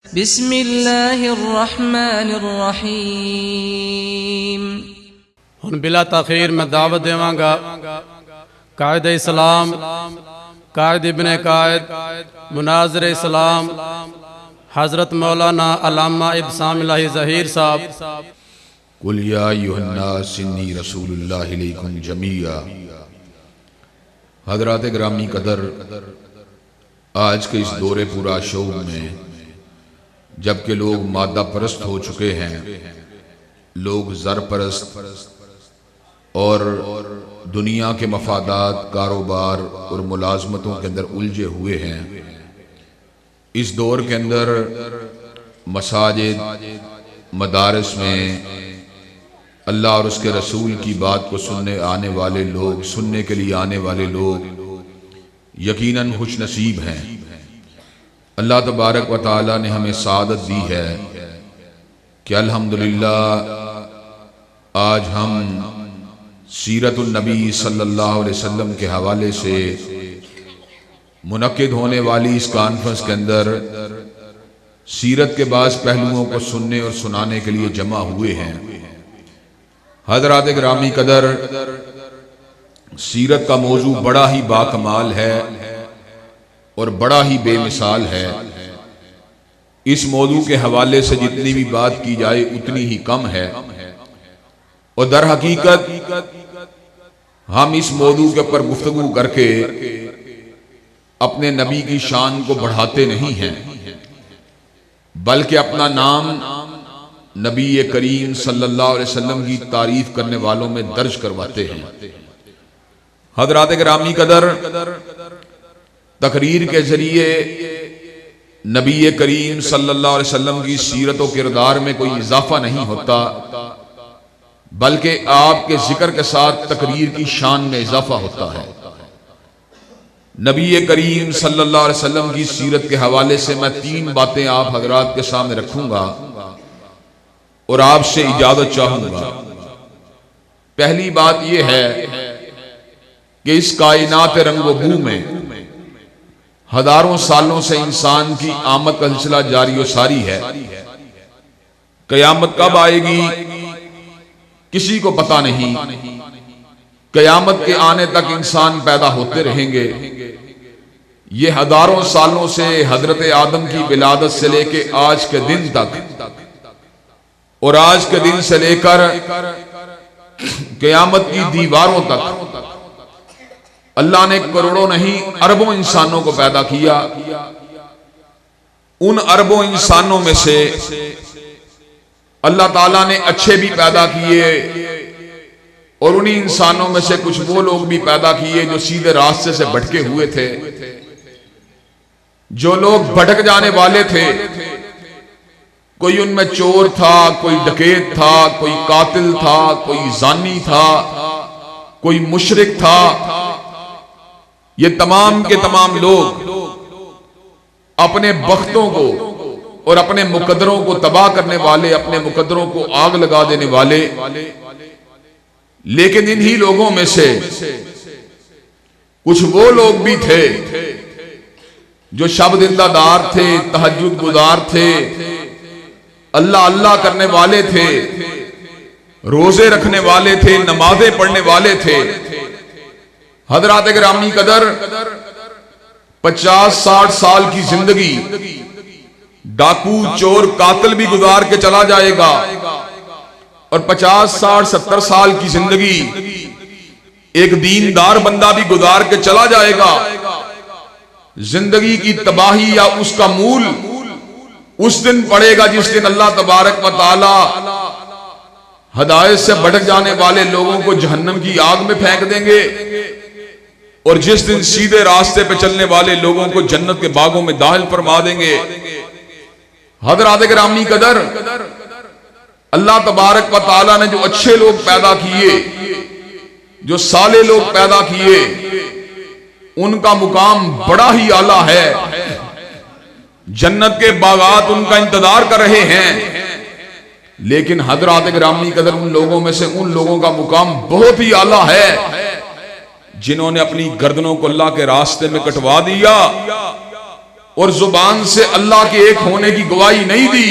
बिस्मिल्लाहिर्रहमानिर्रहीम। हुन बिला तखीर मैं दावत देवांगा कायद इस्लाम, कायद इब्ने कायद, मुनाज़िर इस्लाम हज़रत मौलाना अल्लामा इब्सामिल्लाहि ज़हीर साहब। कुल या अय्युहन्नास इन्नी रसूलुल्लाहि इलैकुम जमीआ। हज़रात ग्रामी कदर, आज के इस दौरे पूरा शौक़ में जबकि लोग मादा परस्त हो चुके हैं, लोग ज़र परस्त और दुनिया के मफादात, कारोबार और मुलाजमतों के अंदर उलझे हुए हैं, इस दौर के अंदर मसाजिद, मदारस में अल्लाह और उसके रसूल की बात को सुनने आने वाले लोग, सुनने के लिए आने वाले लोग यकीनन खुश नसीब हैं। अल्लाह तबारक व तआला ने हमें सादत दी है कि अल्हम्दुलिल्लाह आज हम सीरतुन नबी सल्लल्लाहु अलैहि वसल्लम के हवाले से मुनक्किद होने वाली इस कॉन्फ्रेंस के अंदर सीरत के बाज़ पहलुओं को सुनने और सुनाने के लिए जमा हुए हैं। हज़रात ग्रामी कदर, सीरत का मौजू बड़ा ही बाकमाल है और बड़ा ही बेमिसाल है। इस मौजू के हवाले से जितनी भी बात की जाए उतनी ही कम है और दर हकीकत हम इस मौजू के ऊपर गुफ्तगू करके अपने नबी की शान को बढ़ाते नहीं हैं, बल्कि अपना नाम नबी करीम सल्लल्लाहु अलैहि वसल्लम की तारीफ करने वालों में दर्ज करवाते हैं। हज़रात ग्रामी कदर, तकरीर के जरिए नबी करीम सल्लल्लाहु अलैहि वसल्लम की सीरत व किरदार में कोई इजाफा नहीं होता, बल्कि आपके जिक्र के साथ तकरीर की शान में इजाफा होता है। नबी करीम सल्लल्लाहु अलैहि वसल्लम की सीरत के हवाले से मैं 3 बातें आप हजरात के सामने रखूंगा और आपसे इजाजत चाहूंगा। पहली बात यह है कि इस कायनात रंगो बू में हजारों सालों से इंसान की आमद का सिलसिला जारी और सारी है। कयामत कब आएगी किसी को पता नहीं। कयामत के आने तक इंसान पैदा होते रहेंगे। ये हजारों सालों से हजरत आदम की विलादत से लेके आज के दिन तक और आज के दिन से लेकर कयामत की दीवारों तक अल्लाह ने करोड़ों नहीं अरबों इंसानों को पैदा किया। उन अरबों इंसानों में से अल्लाह ताला ने अच्छे भी पैदा किए और उन्हीं इंसानों में से कुछ वो लोग भी पैदा किए जो सीधे रास्ते से भटके हुए थे। जो लोग भटक जाने वाले थे, कोई उनमें चोर था, कोई डकैत था, कोई कातिल था, कोई जानी था, कोई मुशरिक था। ये तमाम के तमाम लोग अपने बख्तों को और अपने मुकद्दरों को तबाह करने वाले, अपने मुकद्दरों को आग लगा देने वाले। लेकिन इन्हीं लोगों में से कुछ वो लोग भी थे जो शब दिलदार थे, तहज्जुद गुजार थे, अल्लाह अल्लाह करने वाले थे, रोजे रखने वाले थे, नमाजें पढ़ने वाले थे। हज़रात ग्रामी कदर, 50-60 साल की जिंदगी डाकू, चोर, कातिल भी गुजार के चला जाएगा और 50-60-70 साल की जिंदगी एक दीनदार बंदा भी गुजार के चला जाएगा। जिंदगी की तबाही या उसका मूल उस दिन पड़ेगा जिस दिन अल्लाह तबारक व तआला हिदायत से भटक जाने वाले लोगों को जहन्नम की आग में फेंक देंगे और जिस दिन सीधे रास्ते पे चलने वाले लोगों को जन्नत के बागों में दाखिल फरमा देंगे। हज़रात ग्रामी कदर, अल्लाह तबारक व तआला ने जो अच्छे लोग पैदा किए, जो साले लोग पैदा किए, उनका मुकाम बड़ा ही आला है। जन्नत के बागात उनका इंतजार कर रहे हैं। लेकिन हज़रात ग्रामी कदर, उन लोगों में से उन लोगों का मुकाम बहुत ही आला है जिन्होंने अपनी गर्दनों को अल्लाह के रास्ते में कटवा दिया और जुबान से अल्लाह के एक होने की गवाही नहीं दी,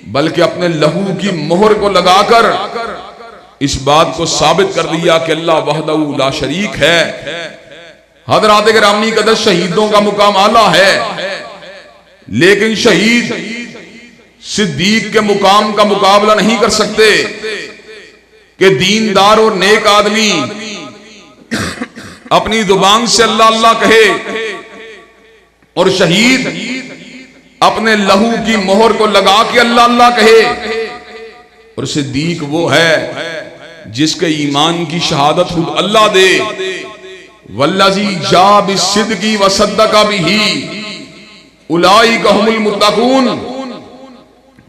बल्कि अपने लहू की मोहर को लगाकर इस बात को साबित कर दिया कि अल्लाह वहदहू ला शरीक है। हज़रात गिरामी कदर शहीदों का मुकाम आला है, लेकिन शहीद सिद्दीक के मुकाम का मुकाबला नहीं कर सकते कि दीनदार और नेक आदमी अपनी जुबान से अल्लाह अल्लाह कहे और शहीद अपने लहू की मोहर को लगा के अल्लाह अल्लाह कहे। और सिद्दीक वो है जिसके ईमान की शहादत खुद अल्लाह दे। वल्लज़ी जा बिस्सिद्क़ि व सद्दक़ बिही उलाइका हुमुल मुत्तक़ून।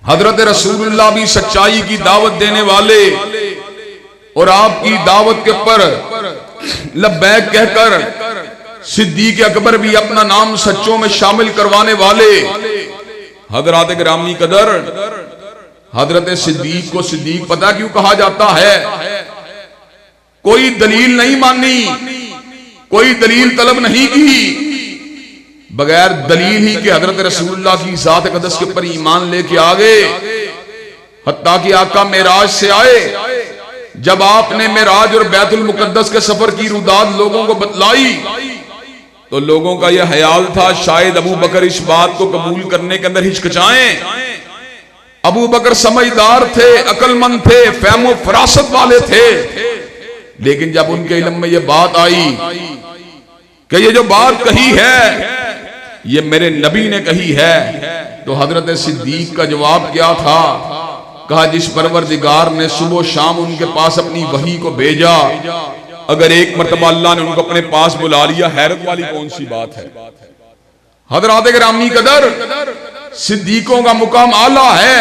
हजरत रसूलुल्लाह भी सच्चाई की दावत देने वाले और आपकी दावत के पर लब्बैक कहकर सिद्दीक अकबर भी अपना नाम सच्चों में शामिल करवाने वाले। हजरत गिरामी कदर हजरत सिद्दीक को सिद्दीक पता क्यों कहा जाता है? कोई दलील नहीं मानी, कोई दलील तलब नहीं की, बगैर दलील ही के हजरत रसूलुल्लाह की जात अक़दस के ऊपर ईमान लेके आ गए। हत्ता कि आका मेराज से आए, जब आपने मेराज और बैतुल मुकद्दस के सफर की रुदाद लोगों को बतलाई तो लोगों का यह ख्याल था शायद अबू बकर इस बात को कबूल करने के अंदर हिचकिचाएं। अबू बकर समझदार थे, अक्लमंद थे, फहमो फरासत वाले थे, लेकिन जब उनके इल्म में यह बात आई कि ये जो बात कही है ये मेरे नबी ने कही है, तो हजरत सिद्दीक का जवाब क्या था? कहा जिस परवरदिगार ने सुबह शाम उनके पास अपनी वही को भेजा, अगर एक मर्तबा अल्लाह ने उनको अपने पास बुला लिया, हैरत वाली कौन सी बात है? हज़रात गिरामी कदर सिद्दीकों का मुकाम आला है,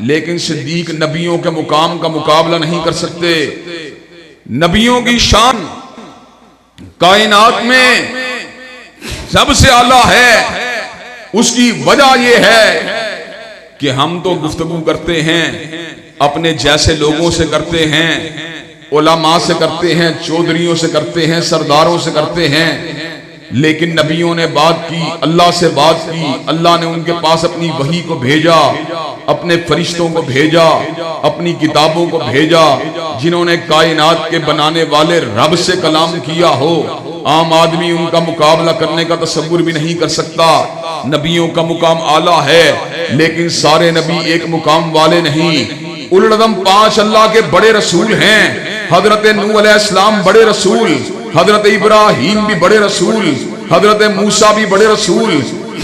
लेकिन सिद्दीक नबियों के मुकाम का मुकाबला नहीं कर सकते। नबियों की शान कायनात में सबसे आला है। उसकी वजह यह है कि हम तो गुफ्तगू करते हैं, अपने जैसे लोगों से करते हैं, उलमा से करते हैं, चौधरियों से करते हैं, सरदारों से करते हैं, लेकिन नबियों ने बात की, अल्लाह से बात की, अल्लाह ने उनके पास अपनी वही को भेजा, अपने फरिश्तों को भेजा, अपनी किताबों को भेजा, जिन्होंने कायनात के बनाने वाले रब से कलाम किया हो। आम आदमी उनका मुकाबला करने का तसव्वुर भी नहीं कर सकता। नबियों का मुकाम आला है, लेकिन सारे नबी एक मुकाम वाले नहीं। उलुल अज़म 5 अल्लाह के बड़े रसूल हैं। हजरत नूह अलैहिस्सलाम बड़े रसूल, हजरत इब्राहीम भी बड़े रसूल, हजरत मूसा भी बड़े रसूल,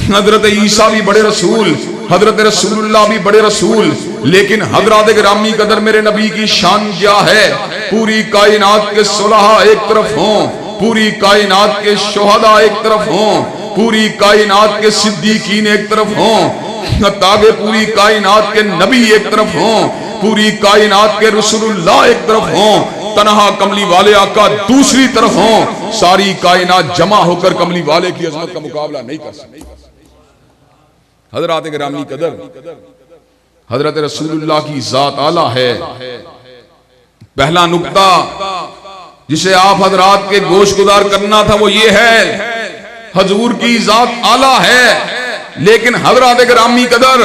हजरत ईसा भी बड़े रसूल, हजरत रसूलुल्लाह भी बड़े रसूल। लेकिन हजरत गिरामी कदर मेरे नबी की शान क्या है? पूरी कायनात के सुलहा एक तरफ हों, पूरी कायनात के शुहदा एक तरफ हों, पूरी कायनात के सिद्दीकीन एक तरफ हों, ताकि पूरी कायनात के नबी एक तरफ हों, पूरी कायनात के रसूलुल्लाह एक तरफ हों, तनहा कमली वाले आका दूसरी तरफ हों, सारी कायनात जमा होकर कमली वाले की अजमत का मुकाबला नहीं कर सकती। हजरत गिरामी कदर हजरत रसूलुल्लाह की जात आला है। पहला नुक्ता जिसे आप हजरात के गोशगुजार करना था वो ये है, हजूर की जात आला है, लेकिन हजरत गिरामी कदर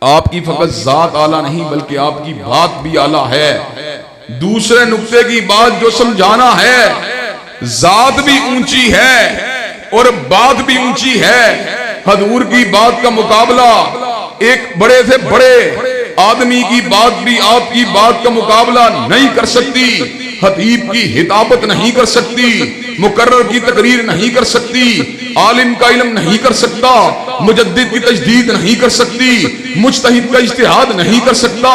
आपकी फकत जात आला नहीं बल्कि आपकी बात भी आला है। दूसरे नुक्ते की बात जो समझाना है, जात भी ऊंची है और बात भी ऊंची है। हजूर की बात का मुकाबला एक बड़े से बड़े आदमी की बात भी आपकी बात का मुकाबला नहीं कर सकती। खतीब की हिताबत नहीं कर सकती, मुकर्रर की तकरीर नहीं कर सकती, आलिम का इल्म नहीं कर सकता, मुजद्दिद की तजदीद नहीं कर सकती, मुज्तहिद का इज्तिहाद नहीं कर सकता,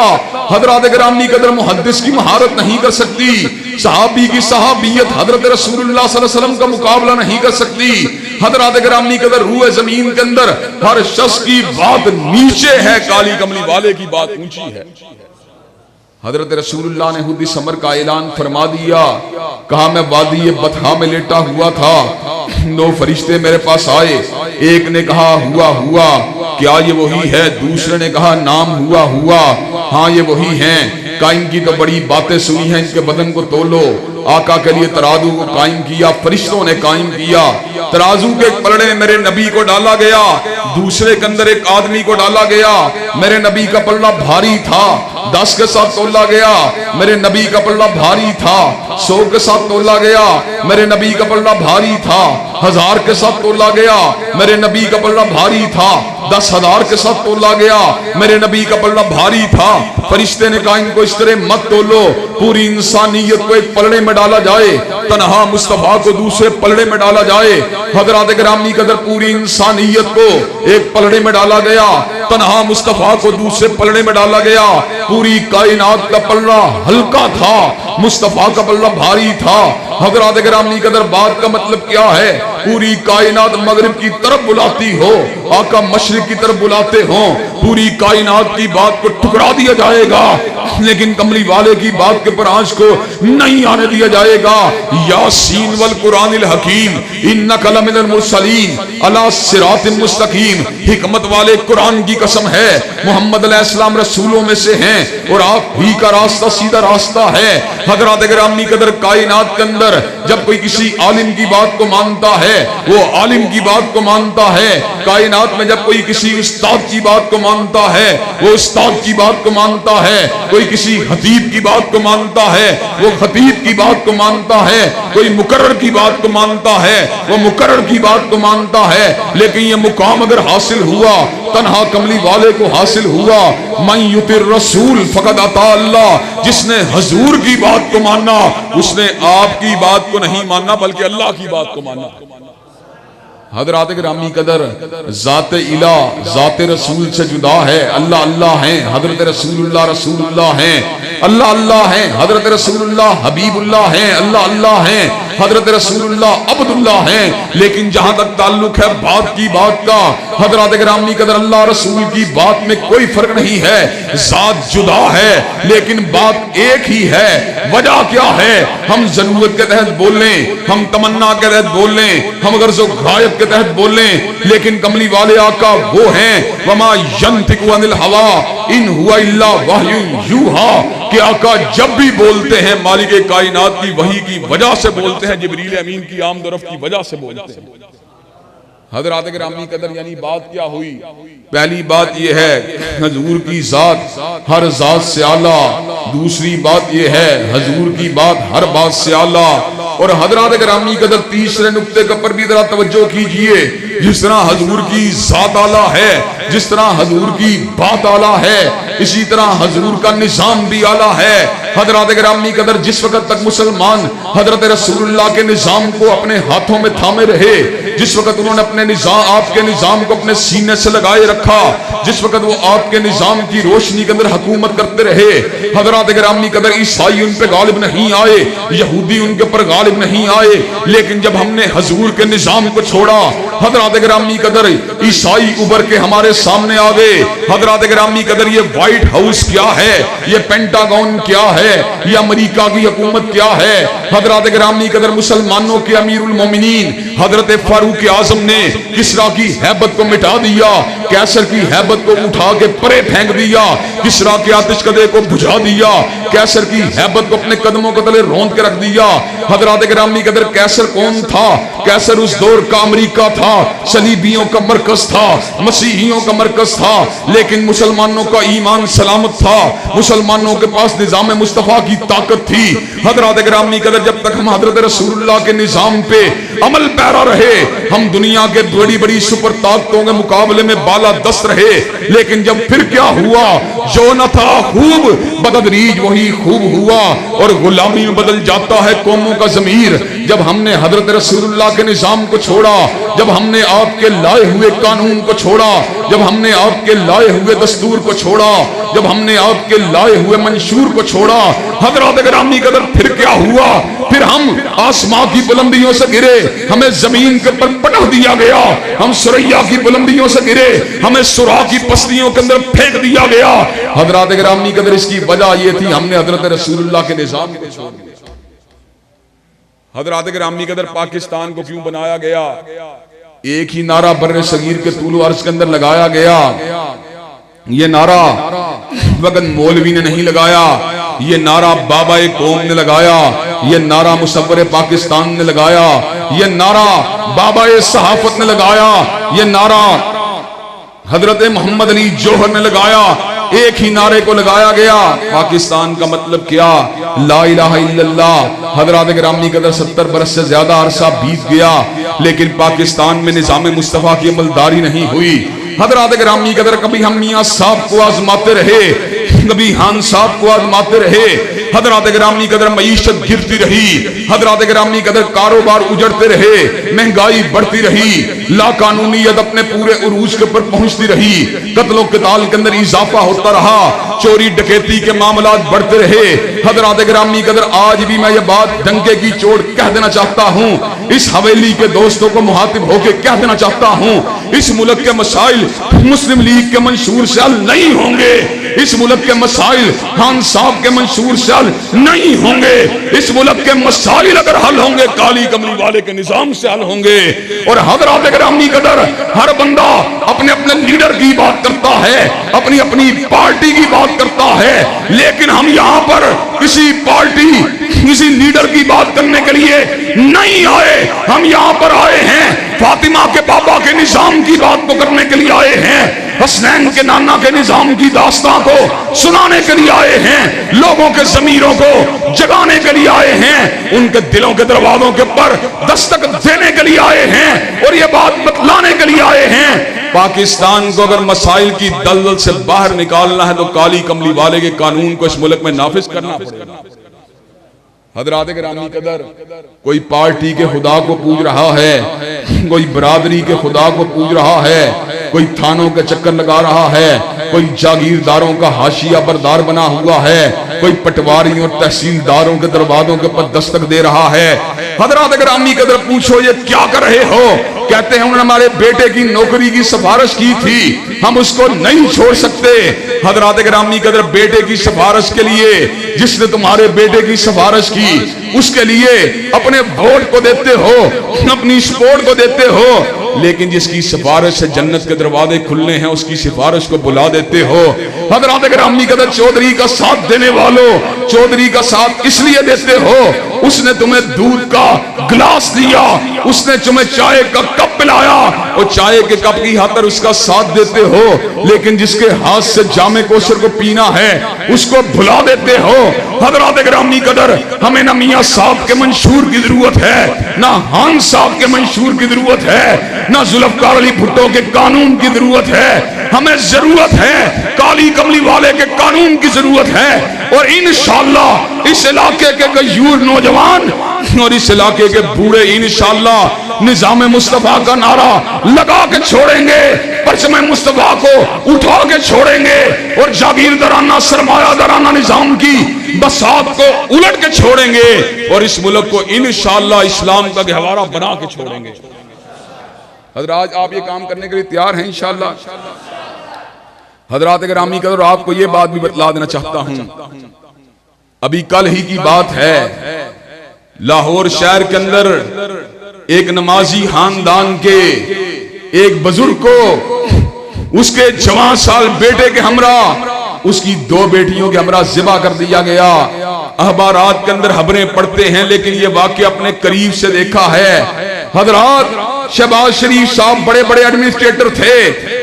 हजरत गिरामी कदर मुहद्दिस की महारत नहीं कर सकती, सहाबी की सहाबियत हजरत रसूलुल्लाह सल्लल्लाहु अलैहि वसल्लम का मुकाबला नहीं कर सकती। हजरत गिरामी कदर रूह जमीन के अंदर हर शख्स की बात नीचे है, काली कमली वाले की बात ऊंची है। हजरत रसूलुल्लाह ने खुद इस अमर का ऐलान फरमा दिया, कहा मैं वादी बतहा में लेटा हुआ था, 2 फरिश्ते मेरे पास आए, एक ने कहा हुआ हुआ, क्या ये वही है? दूसरे ने कहा नाम हुआ हुआ, हाँ ये वही हैं। कहा इनकी तो बड़ी बातें सुनी हैं, इनके बदन को तोलो। आका के लिए तराजू को कायम किया, फरिश्तों ने कायम किया। तराजू के एक पलड़े में मेरे नबी को डाला गया, दूसरे के अंदर एक आदमी को डाला गया। मेरे नबी का पलड़ा भारी था, 10 के साथ तोला गया। मेरे नबी का पलड़ा भारी था, 100 के साथ तोला गया। मेरे नबी का पलड़ा भारी था, 1000 के साथ तोला गया। मेरे नबी का पलड़ा भारी था, 10,000 के साथ तोला गया। मेरे नबी का पलड़ा भारी था। फरिश्ते ने कहा इनको इस तरह मत तोलो, पूरी इंसानियत को एक पलड़े में डाला जाए, तन्हा मुस्तफा को दूसरे पलड़े में डाला जाए। हजरात गिरामी कदर पूरी इंसानियत को एक पलड़े में डाला गया, तन्हा मुस्तफा को दूसरे पलड़े में डाला गया। पूरी कायनात का पलड़ा हल्का था, मुस्तफा का पलड़ा भारी था। हजरात गिरामी कदर बात का मतलब क्या है? पूरी कायनात मगरिब की तरफ बुलाती हो, आका मशरिक की तरफ बुलाते हो। पूरी कायनात की बात को टुकड़ा दिया जाएगा, लेकिन कमली वाले की बात के पर आंच को नहीं आने दिया जाएगा। यासीन वल कुरानिल हकीम इन्नका लमिनल मुरसलीन अला सिरातिल मुस्तकीम। हिकमत वाले कुरान की कसम है, मोहम्मद अलैहिस्सलाम रसूलों में से हैं और आप ही का रास्ता सीधा रास्ता है। हजरात गिरामी कदर कायनात के अंदर जब कोई किसी आलिम की बात को मानता है, वो आलिम की बात को मानता है। कायनात में जब कोई किसी उस्ताद की बात को मानता है, वो उस्ताद की बात को मानता है। कोई किसी खतीब की बात को मानता है, वो खतीब की बात को मानता है। कोई मुकर्रर की बात को मानता है, वो मुकर्रर की बात को मानता है। लेकिन ये मुकाम अगर हासिल हुआ, तन्हा कमली वाले को हासिल हुआ। मन युतिर रसूल फकद अता अल्लाह। जिसने हजूर की बात को माना, उसने आपकी बात को नहीं माना बल्कि अल्लाह की बात को माना। हजरात गिरामी कदर जाते इला जाते रसूल से जुदा है। अल्लाह अल्लाह है, हजरत रसूलुल्लाह रसूलुल्लाह है। अल्लाह अल्लाह है, हजरत रसूलुल्लाह हबीबुल्लाह है। अल्लाह अल्लाह है, हजरत रसूलुल्लाह अब्दुल्लाह है। लेकिन जहां तक ताल्लुक है बात की बात का, हजरत गिरामी कदर अल्लाह रसूल की बात में कोई फर्क नहीं है। जात जुदा है लेकिन बात एक ही है। वजह क्या है? हम जरूरत के तहत बोलें, हम तमन्ना के तहत बोलें, हम गर्ज़ो गायब के तहत बोलें, लेकिन कमली वाले आका वो हैं वमा यंतिकु अनिल हवा इन हुआ इल्ला वहयुन यूहा। कि आका जब भी बोलते हैं मालिक कायनात की वही की वजह से बोलते हैं, जिब्रील अमीन की आमदरफ की वजह से बोलते हैं। हजरात गिरामी कदर यानी बात क्या हुई? पहली बात यह है हजूर की जात हर जात से आला। दूसरी बात यह है हजूर की बात हर बात से आला। और हजरात गिरामी कदर तीसरे नुक्ते पर भी जरा तवज्जो कीजिए। जिस तरह हजूर की जात आला है, जिस तरह हजूर की बात आला है, इसी तरह हजूर का निजाम भी आला है। हजरात गिरामी कदर जिस वक्त तक मुसलमान हजरत रसूलुल्लाह के निजाम को अपने हाथों में थामे रहे, जिस वक्त उन्होंने अपने निजाम आपके निजाम को अपने सीने से लगाए रखा, जिस वक्त वो आपके निजाम की रोशनी के अंदर हुकूमत करते रहे, हजरात गिरामी कदर ईसाई उन पे गालिब नहीं आए, यहूदी उनके ऊपर गालिब नहीं आए। लेकिन जब हमने हजूर के निजाम को छोड़ा, हजरात गिरामी कदर ईसाई उभर के हमारे सामने आ गए। हजरात गिरामी कदर ये व्हाइट हाउस क्या है, ये पेंटागन क्या है, ये अमेरिका की हुकूमत क्या है? हजरात गिरामी कदर मुसलमानों के अमीरुल मोमिनीन हजरत फारूक आजम ने किसरा की हैबत को मिटा दिया, कैसर की हैबत को उठा के परे फेंक दिया, किसरा के आतिशकदे को बुझा दिया, कैसर की हैबत को अपने कदमों के तले रौंद के रख दिया। हजरात गिरामी कदर कैसर कौन था? कैसर उस दौर का अमेरिका था, सलीबियों का मरकज था, मसीहियों का मरकज था। लेकिन मुसलमानों का ईमान सलामत था, मुसलमानों के पास निजाम मुस्तफा की ताकत थी। हजरात गिरामी कदर जब तक हम हजरत रसूलुल्लाह के निजाम पे अमल पैरा रहे, हम दुनिया के बड़ी बड़ी सुपर ताकतों के मुकाबले में बाला दस्त रहे। लेकिन जब फिर क्या हुआ? जो न था खूब बदतदरीज वही खूब हुआ, और गुलामी में बदल जाता है कौमों का ज़मीर। जब हमने हजरत रसूलुल्लाह के निजाम को छोड़ा, जब हमने आपके लाए हुए कानून को छोड़ा, जब हमने आपके लाए हुए दस्तूर को छोड़ा, जब हमने आपके लाए हुए मंशूर को छोड़ा, हजरत गिरामी कदर फिर क्या हुआ? फिर हम आसमां की बुलंदियों से गिरे, हमें जमीन के ऊपर पटक दिया गया। हम सुरैया की बुलंदियों से गिरे, हमें सुरा की पस्तियों के अंदर फेंक दिया गया। हजरत गिरामी कदर इसकी वजह यह थी हमने हजरत रसूलुल्लाह के निजाम को छोड़ दिया। हजरत गिरामी कदर पाकिस्तान को क्यों बनाया गया? एक ही नारा बर्रे सगीर के तूल अर्ज के अंदर लगाया गया। ये नारा वक्त मौलवी ने नहीं लगाया, ये नारा बाबा कौम ने लगाया, ये नारा मुसव्वर पाकिस्तान ने लगाया, ये नारा बाबा सहाफत ने लगाया ये नारा, हजरत मोहम्मद अली जौहर ने लगाया, एक ही नारे को लगाया गया। पाकिस्तान का मतलब क्या? ला इलाहा इल्लल्लाह। हजरात गिरामी कदर 70 बरस से ज्यादा अरसा बीत गया, लेकिन पाकिस्तान में निजाम मुस्तफा की अमलदारी नहीं हुई। हजरात गिरामी कदर कभी हम मियां साहब को आजमाते रहे, कभी खान साहब को आजमाते रहे। हजरात गिरामी कदर मईशत गिरती रही, हजरात गिरामी कदर कारोबार उजड़ते रहे, महंगाई बढ़ती रही, लाकानूनियत अपने पूरे उरूज के ऊपर पहुंचती रही, कत्लो क़िताल के अंदर इजाफा होता रहा, चोरी डकैती के मामलात बढ़ते रहे। हजरात गिरामी कदर आज भी मैं ये बात डंके की चोट कह देना चाहता हूँ, इस हवेली के दोस्तों को मुहातिब होकर कह देना चाहता हूँ, इस मुल्क के मसाइल मुस्लिम लीग के मंशूर से हल नहीं होंगे, इस मुल्क के मसाइल खान साहब के मंशूर से हल नहीं होंगे, इस मुल्क के मसाइल अगर हल होंगे काली कमली वाले के निजाम से हल होंगे। और हजरात गिरामी कदर हर बंदा अपने अपने लीडर की बात करता है, अपनी अपनी पार्टी की बात करता है, लेकिन हम यहाँ पर किसी पार्टी किसी लीडर की बात करने के लिए नहीं आए। हम यहाँ पर आए हैं फातिमा के पापा के निजाम की बात को करने के लिए आए हैं, हसनैन के नाना के निजाम की दास्तां को सुनाने के लिए आए हैं, लोगों के ज़मीरों को जगाने के लिए आए हैं, उनके दिलों के दरवाजों के ऊपर दस्तक देने के लिए आए हैं और ये बात बतलाने के लिए आए हैं। पाकिस्तान को अगर मसाइल की दलदल से बाहर निकालना है तो काली कमली वाले के कानून को इस मुल्क में नाफिज करना पड़ेगा। हजरात गिरामी कदर कोई पार्टी के खुदा को पूज रहा है, कोई बरादरी के खुदा को पूज रहा है, कोई थानों के चक्कर लगा रहा है, कोई जागीरदारों का हाशिया बरदार बना हुआ है, कोई पटवारी और तहसीलदारों के दरवाजों के ऊपर दस्तक दे रहा है। हजरात गिरामी कदर पूछो ये क्या कर रहे हो? कहते हैं उन्होंने हमारे बेटे की नौकरी की सिफारिश की थी, हम उसको नहीं छोड़ सकते। हजरात गिरामी कदर बेटे की सिफारिश के लिए जिसने तुम्हारे बेटे की सिफारिश की उसके लिए अपने वोट को देते हो, अपनी सपोर्ट को देते हो, लेकिन जिसकी सिफारिश से जन्नत के दरवाजे खुलने हैं उसकी सिफारिश को बुला देते हो। हजरात गिरामी कदर चौधरी का साथ देने वालों, चौधरी का साथ इसलिए देते हो उसने तुम्हें दूध का गिलास दिया, उसने तुम्हें चाय का कप पिलाया और चाय के कप की खातिर उसका साथ देते हो, लेकिन जिसके हाथ से जामे कोसर को पीना है उसको भुला देते हो। हजरात गिरामी कदर हमें ना मियां साहब के मंशूर की जरूरत है, ना खान साहब के मंशूर की जरूरत है, ना जुल्फकार अली भुट्टो के कानून की जरूरत है, हमें जरूरत है काली कमली वाले के कानून की जरूरत है। और इंशाअल्लाह इस इलाके के गयूर नौजवान और इस इलाके के बूढ़े इंशाअल्लाह निजाम मुस्तफा का नारा लगा के छोड़ेंगे, परचम मुस्तफा को उठा के छोड़ेंगे और जागीरदाराना सरमायादाराना निजाम की बसात को उलट के छोड़ेंगे और इस मुल्क को इंशाअल्लाह इस्लाम का गहवारा बना के छोड़ेंगे। हजरात आप ये काम करने के लिए तैयार हैं इंशाअल्लाह? हजरात गिरामी कदर आपको ये बात भी बतला देना चाहता हूं, अभी कल ही की बात है, लाहौर शहर के अंदर एक नमाजी खानदान के एक बुजुर्ग को उसके 14 साल बेटे के हमरा उसकी 2 बेटियों के हमरा ज़िबा कर दिया गया। अखबारात के अंदर खबरें पढ़ते हैं, लेकिन ये वाकया अपने करीब से देखा है। हजरात शहबाज शरीफ साहब बड़े बड़े एडमिनिस्ट्रेटर थे,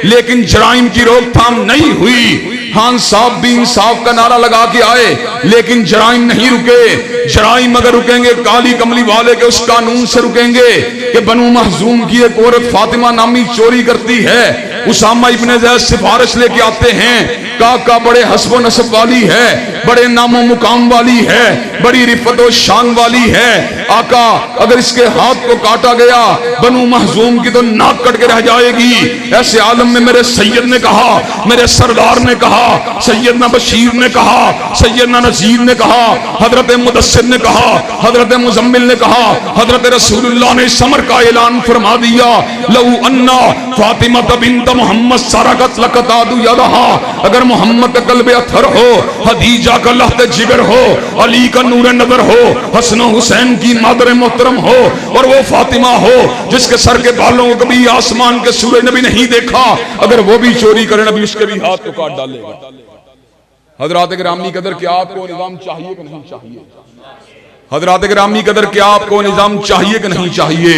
लेकिन जराइम की रोकथाम नहीं हुई। खान साहब भी इंसाफ का नारा लगा के आए, लेकिन जराइम नहीं रुके। जराइम अगर रुकेंगे काली कमली वाले के उस कानून से रुकेंगे कि बनु महजूम की एक औरत फातिमा नामी चोरी करती है, उसामा इब्ने ज़ैद सिफारिश लेके आते हैं, काका बड़े हस्ब नसब वाली है, बड़े नामो मुकाम वाली है, बड़ी रिफत और शान वाली है, आका अगर इसके हाथ को काटा गया बनु महजूम की तो नाक कट के रह जाएगी। ऐसे आलम में मेरे सैयद ने कहा, मेरे सरदार ने कहा, सैयदना बशीर ने कहा, सैयदना नजीर ने कहा, हजरत मुदस्सिर ने कहा, हजरत मुजम्मिल ने कहा, हजरत रसूलुल्लाह ने समर का ऐलान फरमा दिया, लऊ अन्ना फातिमा बिन्त मोहम्मद सरकत लकतादु यदहा, अगर मोहम्मद का कल्बे अथर हो, हदीजा का लहते जिगर हो, अली का नूर नजर हो, हसन हुसैन की मादर मोहतरम हो और वो फातिमा हो जिसके सर के बालों को कभी आसमान के सूरज ने भी नहीं देखा, अगर वो भी चोरी करे नबी उसके भी हाथ को काट डालेगा। हजरात गिरामी कदर क्या आपको निजाम चाहिए कि नहीं चाहिए? हजरात गिरामी कदर, क्या आपको निजाम चाहिए कि नहीं चाहिए?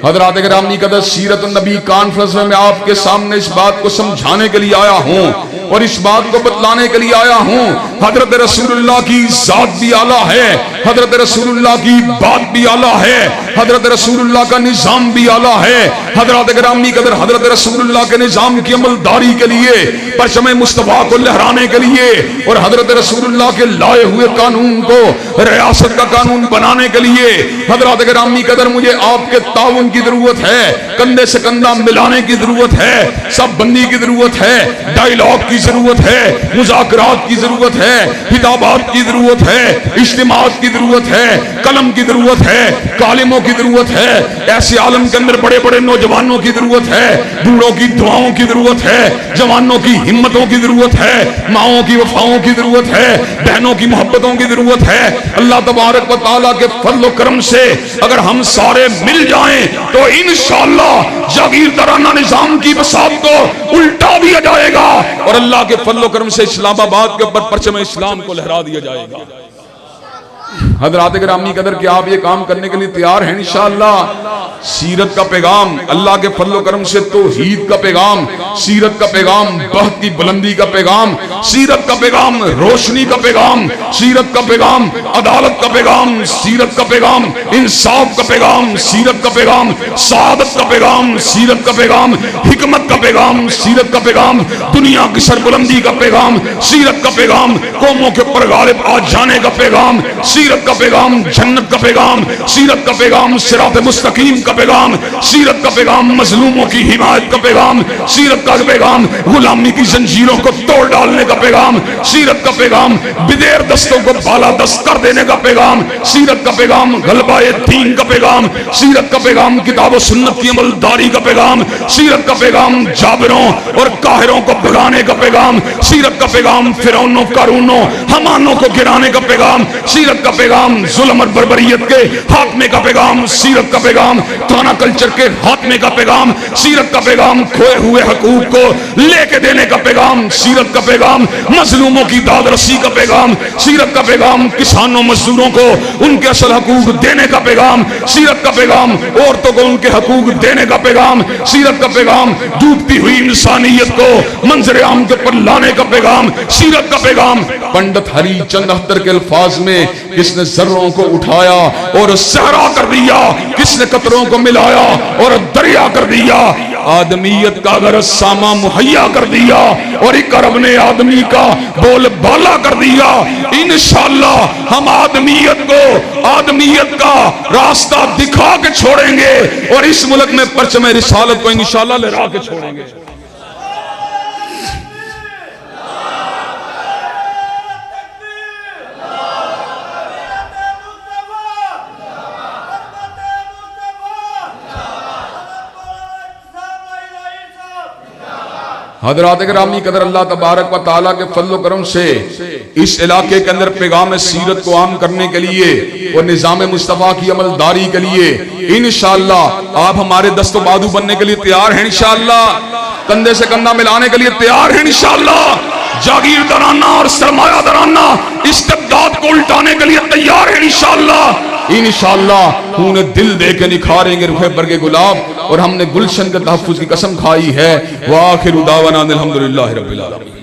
हजरात गिरामी कदर, सीरत नबी कॉन्फ्रेंस में मैं आपके सामने इस बात को समझाने के लिए आया हूँ और इस बात को बतलाने के लिए आया हूँ। हजरत रसूलुल्लाह की जात भी आला है, हजरत रसूलुल्लाह की बात भी आला है, हजरत रसूलुल्लाह का निजाम भी आला है। हजरत गिरामी कदर, हजरत रसूलुल्लाह के निजाम की अमलदारी के लिए, परचम मुस्तफा को लहराने के लिए और हजरत रसूलुल्लाह के लाए हुए कानून को रियासत का कानून बनाने के लिए हजरत गिरामी कदर मुझे आपके ताउन की जरूरत है, कंधे से कंधा मिलाने की जरूरत है, सब बंदी की जरूरत है, डायलॉग की जरूरत है, मुज़ाकरात की जरूरत है, हिताबात की जरूरत है, इज्तिमात की जरूरत है, कलम की जरूरत है, कालिमों की जरूरत है। ऐसे आलम के अंदर बड़े बड़े नौजवानों की जरूरत है, बूढ़ों की दुआओं की जरूरत है, जवानों की हिम्मतों की जरूरत है, माओं की वफाओं की जरूरत है, बहनों की मोहब्बतों की जरूरत है। अल्लाह तबारक व तआला के फज़ल व करम से अगर हम सारे मिल जाएं तो इंशाअल्लाह जागीरदाराना निजाम की बसात को उल्टा दिया जाएगा और अल्लाह के फज़ल व करम से इस्लामाबाद के ऊपर परचम इस्लाम को लहरा दिया जाएगा। हजरात गिरामी कदर, क्या आप ये काम करने के लिए तैयार हैं? इंशाअल्लाह। सीरत का पैगाम, अल्लाह के फज़ल व करम से तौहीद का पैगाम, सीरत का पैगाम, बहत की बुलंदी का पैगाम, सीरत का पैगाम, रोशनी का पैगाम, सीरत का पैगाम, अदालत का पैगाम, सीरत का पैगाम, इंसाफ का पैगाम, सीरत का पैगाम, सादत का पैगाम, सीरत का पैगाम, हिकमत का पैगाम, सीरत का पैगाम, दुनिया की सरबुलंदी का पैगाम, सीरत का पैगाम, कौमों के ऊपर गालिब आ जाने का पैगाम, सीरत का पैगाम, जन्नत का पैगाम, सीरत का पैगाम, सिरात मुस्तकीम का पैगाम, सीरत का पैगाम, मजलूमों की हिमायत का पैगाम, सीरत का पैगाम, गुलामी की जंजीरों को तोड़ डालने का पैगाम, सीरत का पैगाम, बिदेर दस्तों को बालादस्त कर देने का पैगाम, सीरत का पैगाम, गलबाए दीन का पैगाम, सीरत का पैगाम, किताब व सुन्नत की अमलदारी का पैगाम, सीरत का पैगाम, जाबिरों और काहिरों को भगाने का पैगाम, सीरत का पैगाम, फिरौनों, कारूनों, हमानों को गिराने का पैगाम, सीरत का पैगाम, जुल्म और बर्बरियत के खात्मे का पैगाम, सीरत का पैगाम, ताना कल्चर के खात्मे का पैगाम, सीरत का पैगाम, खोए हुए हकूक को लेके देने का पैगाम, सीरत का पैगाम, मजलूमों की दाद रसी का पैगाम, सीरत का पैगाम, किसानों मजदूरों को उनके असल हकूक देने का पैगाम, सीरत का पैगाम, औरतों को उनके हकूक देने का पैगाम, सीरत का पैगाम, डूबती हुई इंसानियत को मंजर आम के ऊपर लाने का पैगाम, सीरत का पैगाम। पंडित हरिचंद अख्तर के अल्फाज में, किसने जर्रों को उठाया और सहरा कर दिया, किसने कतरों को मिलाया और दरिया कर दिया, आदमियत का अगर सामा मुहैया कर दिया और एक अरब ने आदमी का बोल बाला कर दिया। इंशाअल्लाह हम आदमियत को, आदमियत का रास्ता दिखा के छोड़ेंगे और इस मुल्क में परचम रिसालत को इंशाअल्लाह लहरा के छोड़ेंगे। हजरात गिरामी कदर, अल्लाह तबारक व तआला के फज़ल व करम से इस इलाके के अंदर पैगाम सीरत को आम करने के लिए और निज़ाम मुस्तफ़ा की अमलदारी के लिए इंशाअल्लाह आप हमारे दस्तो बाजू बनने के लिए तैयार हैं। इंशाअल्लाह कंधे से कंधा मिलाने के लिए तैयार हैं। इंशाअल्लाह जागीरदाराना और सरमायादाराना इस्तिबदाद को उल्टाने के लिए तैयार हैं। इंशाअल्लाह खून दिल दे के निखारेंगे रुखे बरगे गुलाब और हमने गुलशन के तहफ़्फ़ुज़ की कसम खाई है। व आखिरु दावाना अल्हम्दुलिल्लाहि रब्बिल आलमीन।